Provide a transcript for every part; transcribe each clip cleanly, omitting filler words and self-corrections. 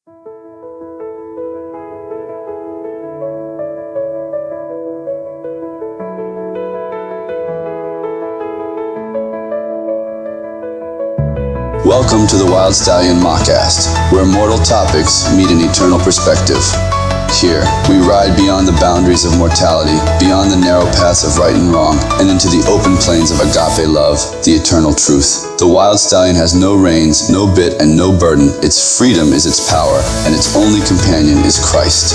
Welcome to the Wild Stallion Mockast, where mortal topics meet an eternal perspective. Here, we ride beyond the boundaries of mortality, beyond the narrow paths of right and wrong, and into the open plains of agape love, the eternal truth. The Wild Stallion has no reins, no bit, and no burden. Its freedom is its power, and its only companion is Christ.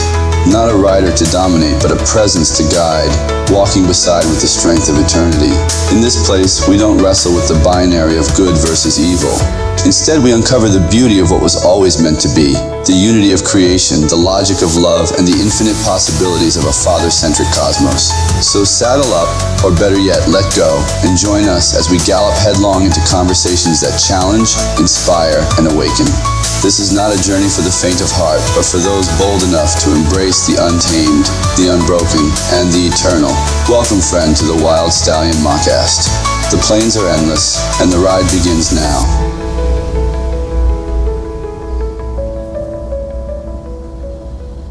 Not a rider to dominate, but a presence to guide, walking beside with the strength of eternity. In this place, we don't wrestle with the binary of good versus evil. Instead, we uncover the beauty of what was always meant to be, the unity of creation, the logic of love, and the infinite possibilities of a father-centric cosmos. So saddle up, or better yet, let go, and join us as we gallop headlong into conversations that challenge, inspire, and awaken. This is not a journey for the faint of heart, but for those bold enough to embrace the untamed, the unbroken, and the eternal. Welcome, friend, to the Wild Stallion Mockast. The plains are endless, and the ride begins now.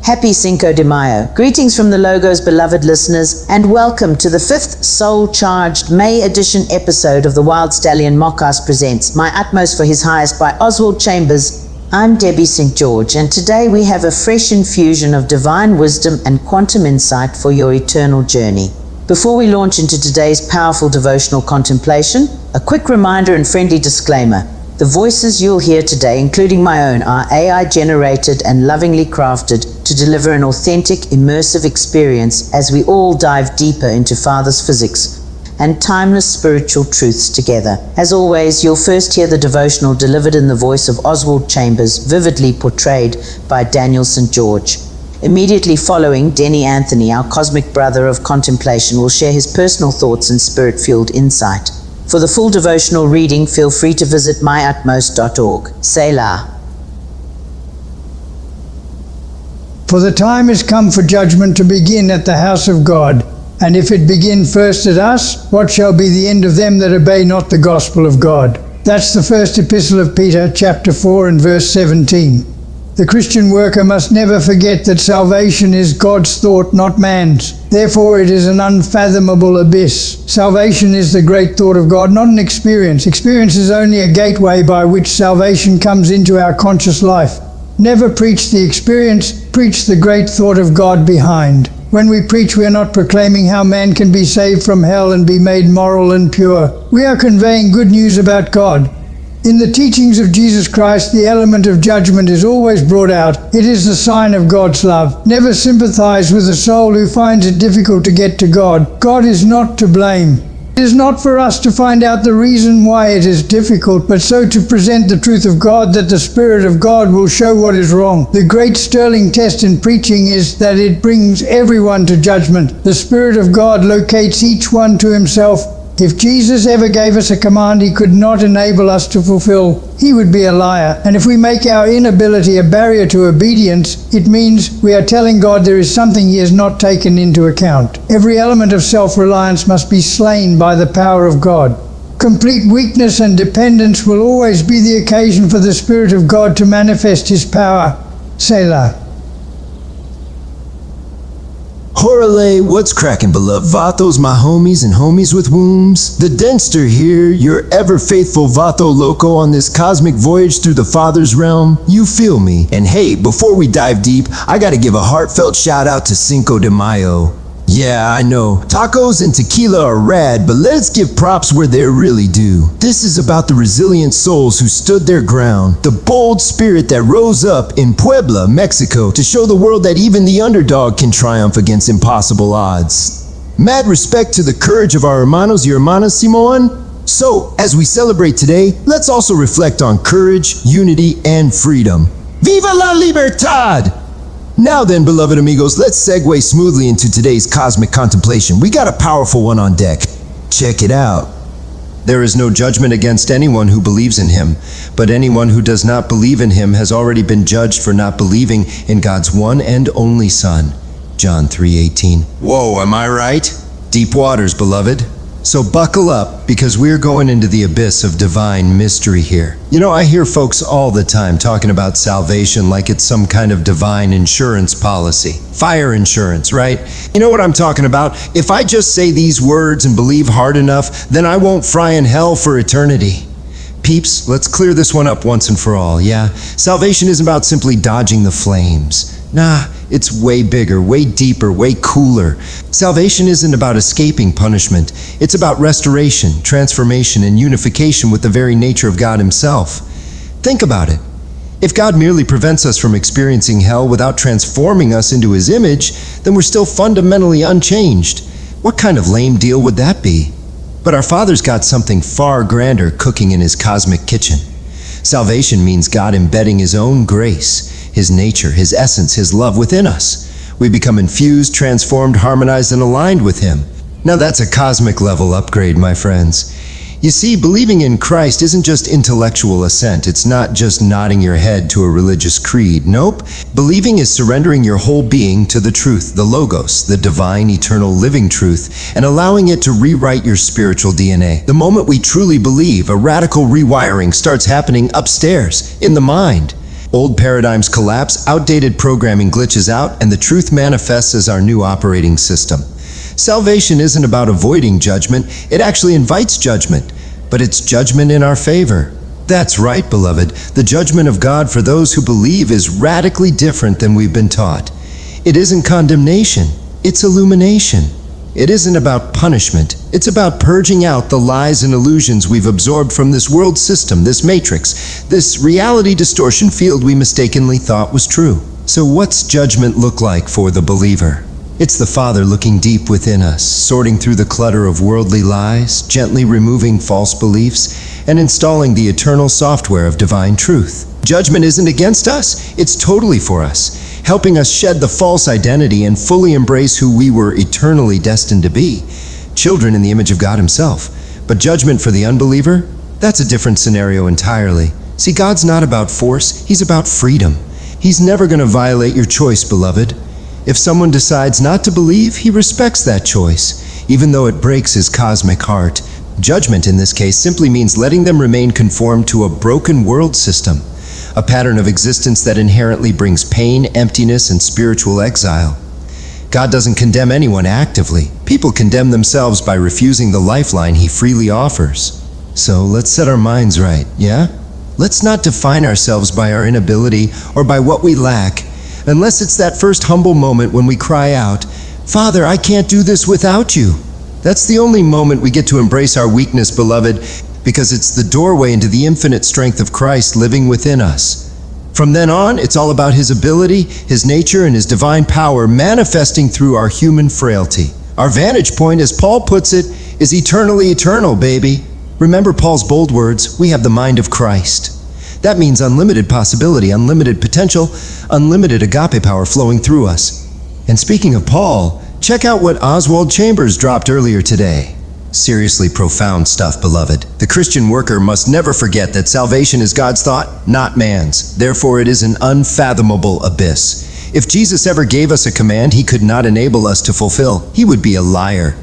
Happy Cinco De Mayo. Greetings from the Logo's beloved listeners, and welcome to the 5th soul-charged May edition episode of the Wild Stallion Mockast presents My Utmost for His Highest by Oswald Chambers. I'm Debbie St. George, and today we have a fresh infusion of divine wisdom and quantum insight for your eternal journey. Before we launch into today's powerful devotional contemplation, a quick reminder and friendly disclaimer. The voices you'll hear today, including my own, are AI-generated and lovingly crafted to deliver an authentic, immersive experience as we all dive deeper into Father's physics and timeless spiritual truths together. As always, you'll first hear the devotional delivered in the voice of Oswald Chambers, vividly portrayed by Danial St. Immediately following, Denny Anthony, our cosmic brother of contemplation, will share his personal thoughts and spirit-fueled insight. For the full devotional reading, feel free to visit myutmost.org. Selah. For the time is come for judgment to begin at the house of God. And if it begin first at us, what shall be the end of them that obey not the gospel of God? That's the first epistle of Peter, chapter 4 and verse 17. The Christian worker must never forget that salvation is God's thought, not man's. Therefore, it is an unfathomable abyss. Salvation is the great thought of God, not an experience. Experience is only a gateway by which salvation comes into our conscious life. Never preach the experience, preach the great thought of God behind. When we preach, we are not proclaiming how man can be saved from hell and be made moral and pure. We are conveying good news about God. In the teachings of Jesus Christ, the element of judgment is always brought out. It is the sign of God's love. Never sympathize with a soul who finds it difficult to get to God. God is not to blame. It is not for us to find out the reason why it is difficult, but so to present the truth of God that the Spirit of God will show what is wrong. The great sterling test in preaching is that it brings everyone to judgment. The Spirit of God locates each one to himself. If Jesus ever gave us a command he could not enable us to fulfill, he would be a liar. And if we make our inability a barrier to obedience, it means we are telling God there is something he has not taken into account. Every element of self-reliance must be slain by the power of God. Complete weakness and dependence will always be the occasion for the Spirit of God to manifest his power. Selah. Horale, what's crackin', beloved Vatos, my homies and homies with wombs? The Denster here, your ever-faithful Vato Loco on this cosmic voyage through the Father's realm. You feel me? And hey, before we dive deep, I gotta give a heartfelt shout out to Cinco De Mayo. Yeah, I know, tacos and tequila are rad, but let's give props where they're really due. This is about the resilient souls who stood their ground, the bold spirit that rose up in Puebla, Mexico, to show the world that even the underdog can triumph against impossible odds. Mad respect to the courage of our hermanos y hermanas, Simón. So, as we celebrate today, let's also reflect on courage, unity, and freedom. Viva la libertad! Now then, beloved amigos, let's segue smoothly into today's cosmic contemplation. We got a powerful one on deck. Check it out. There is no judgment against anyone who believes in him, but anyone who does not believe in him has already been judged for not believing in God's one and only Son. John 3:18. Whoa, am I right? Deep waters, beloved. So buckle up, because we're going into the abyss of divine mystery here. You know, I hear folks all the time talking about salvation like it's some kind of divine insurance policy. Fire insurance, right? You know what I'm talking about? If I just say these words and believe hard enough, then I won't fry in hell for eternity. Peeps, let's clear this one up once and for all, yeah? Salvation isn't about simply dodging the flames. Nah, it's way bigger, way deeper, way cooler. Salvation isn't about escaping punishment. It's about restoration, transformation, and unification with the very nature of God Himself. Think about it. If God merely prevents us from experiencing hell without transforming us into His image, then we're still fundamentally unchanged. What kind of lame deal would that be? But our Father's got something far grander cooking in His cosmic kitchen. Salvation means God embedding His own grace, His nature, His essence, His love within us. We become infused, transformed, harmonized, and aligned with Him. Now that's a cosmic level upgrade, my friends. You see, believing in Christ isn't just intellectual assent. It's not just nodding your head to a religious creed. Nope. Believing is surrendering your whole being to the truth, the Logos, the divine, eternal, living truth, and allowing it to rewrite your spiritual DNA. The moment we truly believe, a radical rewiring starts happening upstairs, in the mind. Old paradigms collapse, outdated programming glitches out, and the truth manifests as our new operating system. Salvation isn't about avoiding judgment, it actually invites judgment, but it's judgment in our favor. That's right, beloved. The judgment of God for those who believe is radically different than we've been taught. It isn't condemnation, it's illumination. It isn't about punishment, it's about purging out the lies and illusions we've absorbed from this world system, this matrix, this reality distortion field we mistakenly thought was true. So what's judgment look like for the believer? It's the Father looking deep within us, sorting through the clutter of worldly lies, gently removing false beliefs, and installing the eternal software of divine truth. Judgment isn't against us, it's totally for us, helping us shed the false identity and fully embrace who we were eternally destined to be, children in the image of God Himself. But judgment for the unbeliever? That's a different scenario entirely. See, God's not about force, He's about freedom. He's never going to violate your choice, beloved. If someone decides not to believe, He respects that choice, even though it breaks His cosmic heart. Judgment in this case simply means letting them remain conformed to a broken world system, a pattern of existence that inherently brings pain, emptiness, and spiritual exile. God doesn't condemn anyone actively. People condemn themselves by refusing the lifeline He freely offers. So let's set our minds right, yeah? Let's not define ourselves by our inability or by what we lack, unless it's that first humble moment when we cry out, "Father, I can't do this without you." That's the only moment we get to embrace our weakness, beloved, because it's the doorway into the infinite strength of Christ living within us. From then on, it's all about His ability, His nature, and His divine power manifesting through our human frailty. Our vantage point, as Paul puts it, is eternally eternal, baby. Remember Paul's bold words, we have the mind of Christ. That means unlimited possibility, unlimited potential, unlimited agape power flowing through us. And speaking of Paul, check out what Oswald Chambers dropped earlier today. Seriously profound stuff, beloved. The Christian worker must never forget that salvation is God's thought, not man's. Therefore, it is an unfathomable abyss. If Jesus ever gave us a command He could not enable us to fulfill, He would be a liar.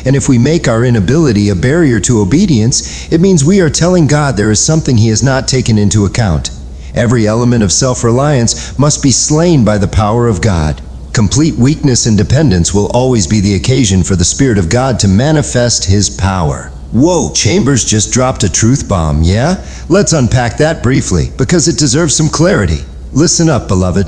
And if we make our inability a barrier to obedience, it means we are telling God there is something He has not taken into account. Every element of self-reliance must be slain by the power of God. Complete weakness and dependence will always be the occasion for the Spirit of God to manifest His power. Whoa, Chambers just dropped a truth bomb, yeah? Let's unpack that briefly, because it deserves some clarity. Listen up, beloved.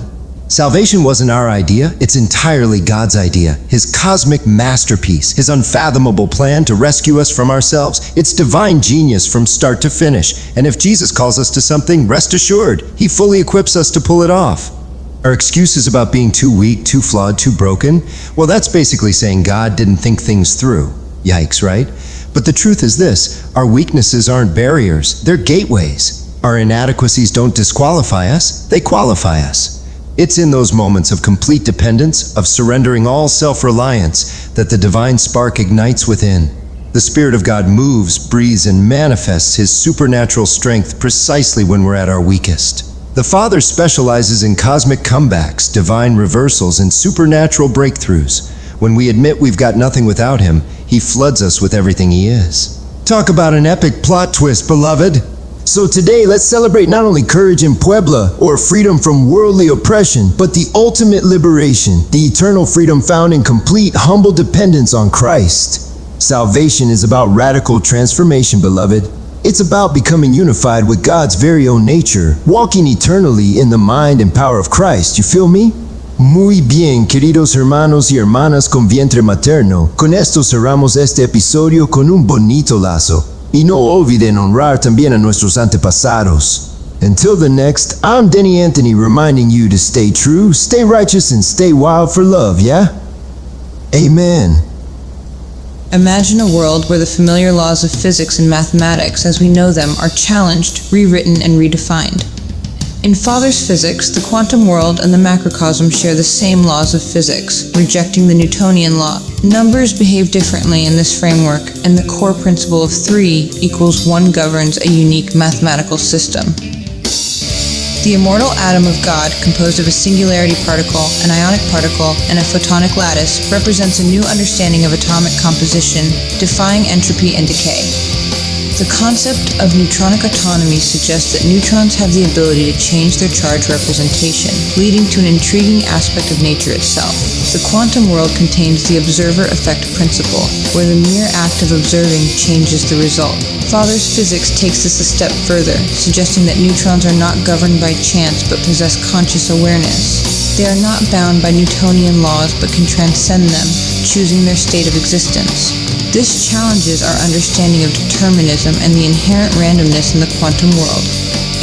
Salvation wasn't our idea, it's entirely God's idea, His cosmic masterpiece, His unfathomable plan to rescue us from ourselves. It's divine genius from start to finish, and if Jesus calls us to something, rest assured, He fully equips us to pull it off. Our excuses about being too weak, too flawed, too broken, well, that's basically saying God didn't think things through. Yikes, right? But the truth is this, our weaknesses aren't barriers, they're gateways. Our inadequacies don't disqualify us, they qualify us. It's in those moments of complete dependence, of surrendering all self-reliance, that the divine spark ignites within. The Spirit of God moves, breathes, and manifests His supernatural strength precisely when we're at our weakest. The Father specializes in cosmic comebacks, divine reversals, and supernatural breakthroughs. When we admit we've got nothing without him, he floods us with everything he is. Talk about an epic plot twist, beloved! So today, let's celebrate not only courage in Puebla or freedom from worldly oppression, but the ultimate liberation, the eternal freedom found in complete, humble dependence on Christ. Salvation is about radical transformation, beloved. It's about becoming unified with God's very own nature, walking eternally in the mind and power of Christ. You feel me? Muy bien, queridos hermanos y hermanas con vientre materno. Con esto cerramos este episodio con un bonito lazo. Y no olviden honrar también a nuestros antepasados. Until the next, I'm Denny Anthony reminding you to stay true, stay righteous, and stay wild for love, yeah? Amen. Imagine a world where the familiar laws of physics and mathematics as we know them are challenged, rewritten, and redefined. In Father's physics, the quantum world and the macrocosm share the same laws of physics, rejecting the Newtonian law. Numbers behave differently in this framework, and the core principle of 3 equals 1 governs a unique mathematical system. The immortal atom of God, composed of a singularity particle, an ionic particle, and a photonic lattice, represents a new understanding of atomic composition, defying entropy and decay. The concept of neutronic autonomy suggests that neutrons have the ability to change their charge representation, leading to an intriguing aspect of nature itself. The quantum world contains the observer-effect principle, where the mere act of observing changes the result. Father's physics takes this a step further, suggesting that neutrons are not governed by chance but possess conscious awareness. They are not bound by Newtonian laws but can transcend them, choosing their state of existence. This challenges our understanding of determinism and the inherent randomness in the quantum world.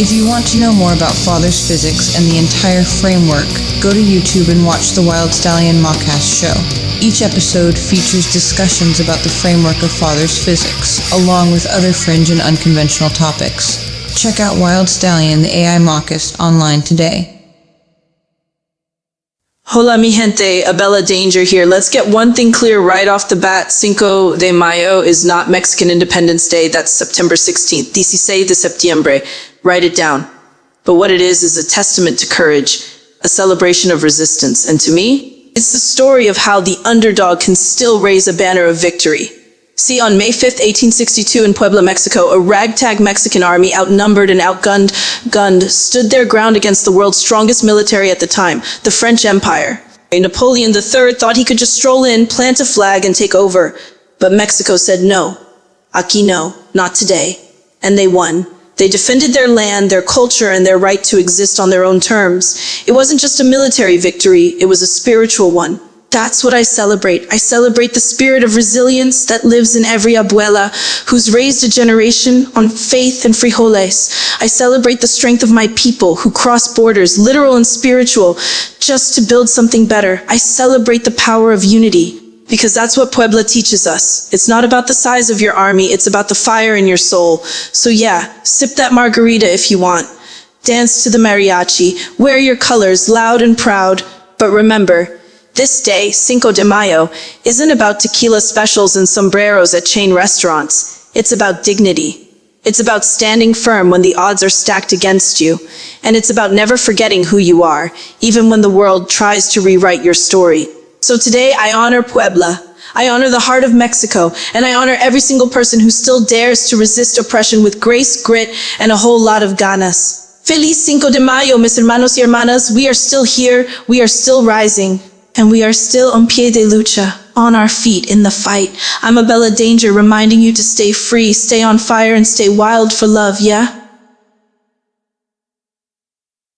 If you want to know more about Father's physics and the entire framework, go to YouTube and watch the Wild Stallion Mockast show. Each episode features discussions about the framework of Father's physics, along with other fringe and unconventional topics. Check out Wild Stallion, the AI Mockast, online today. Hola mi gente, Abella Danger here. Let's get one thing clear right off the bat. Cinco de Mayo is not Mexican Independence Day. That's September 16th. 16 de septiembre. Write it down. But what it is a testament to courage, a celebration of resistance. And to me, it's the story of how the underdog can still raise a banner of victory. See, on May 5th, 1862 in Puebla, Mexico, a ragtag Mexican army, outnumbered and outgunned, stood their ground against the world's strongest military at the time, the French Empire. Napoleon III thought he could just stroll in, plant a flag, and take over. But Mexico said no. Aquí no, not today. And they won. They defended their land, their culture, and their right to exist on their own terms. It wasn't just a military victory, it was a spiritual one. That's what I celebrate. I celebrate the spirit of resilience that lives in every abuela who's raised a generation on faith and frijoles. I celebrate the strength of my people who cross borders, literal and spiritual, just to build something better. I celebrate the power of unity, because that's what Puebla teaches us. It's not about the size of your army, it's about the fire in your soul. So yeah, sip that margarita if you want. Dance to the mariachi, wear your colors loud and proud, but remember, this day, Cinco de Mayo, isn't about tequila specials and sombreros at chain restaurants. It's about dignity. It's about standing firm when the odds are stacked against you. And it's about never forgetting who you are, even when the world tries to rewrite your story. So today, I honor Puebla. I honor the heart of Mexico, and I honor every single person who still dares to resist oppression with grace, grit, and a whole lot of ganas. Feliz Cinco de Mayo, mis hermanos y hermanas. We are still here. We are still rising. And we are still en pie de lucha, on our feet in the fight. I'm Abella Danger, reminding you to stay free, stay on fire, and stay wild for love, yeah?